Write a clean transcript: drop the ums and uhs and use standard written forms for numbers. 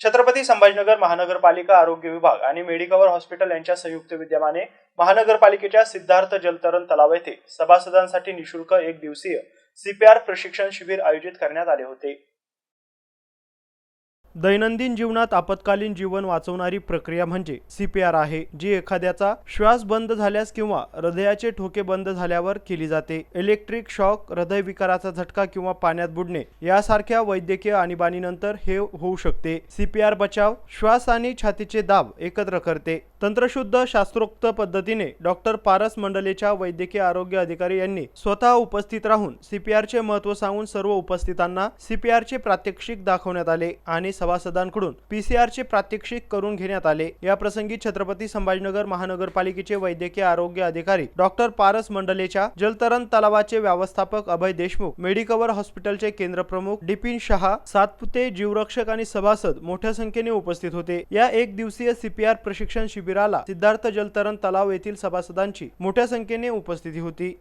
छत्रपती संभाजीनगर महानगरपालिका आरोग्य विभाग आणि मेडिकवर हॉस्पिटल यांच्या संयुक्त विद्यमाने महानगरपालिकेच्या सिद्धार्थ जलतरण तलाव येथे सभासदांसाठी निशुल्क एक दिवसीय सीपीआर प्रशिक्षण शिबिर आयोजित करण्यात आले होते। दैनंदिन जीवनात आपत्कालीन जीवन वाचवणारी प्रक्रिया म्हणजे सीपीआर आहे, जी एखाद्याचा श्वास बंद झाल्यास किंवा हृदयाचे ठोके बंद झाल्यावर केली जाते। इलेक्ट्रिक शॉक, हृदयविकाराचा झटका किंवा पाण्यात बुडणे यासारख्या वैद्यकीय आणीबाणीनंतर हे होऊ शकते। सीपीआर बचाव, श्वास आणि छातीचे दाब एकत्र करते। तंत्रशुद्ध शास्त्रोक्त पद्धतीने डॉक्टर पारस मंडलेच्या वैद्यकीय आरोग्य अधिकारी यांनी स्वतः उपस्थित राहून सीपीआरचे महत्त्व सांगून सर्व उपस्थितांना सीपीआरचे प्रात्यक्षिक दाखवण्यात आले आणि सभासदांकडून पीसीआरचे प्रात्यक्षिक करून घेण्यात आले। या प्रसंगी छत्रपती संभाजीनगर महानगरपालिकेचे वैद्यकीय आरोग्य अधिकारी डॉक्टर पारस मंडलेच्या जलतरण तलावाचे व्यवस्थापक अभय देशमुख, मेडिकवर हॉस्पिटलचे केंद्र प्रमुख डिपिन शहा, सातपुते, जीवरक्षक आणि सभासद मोठ्या संख्येने उपस्थित होते। या एक दिवसीय सीपीआर प्रशिक्षण शिबिराला सिद्धार्थ जलतरण तलाव येथील सभासदांची मोठ्या संख्येने उपस्थिती होती।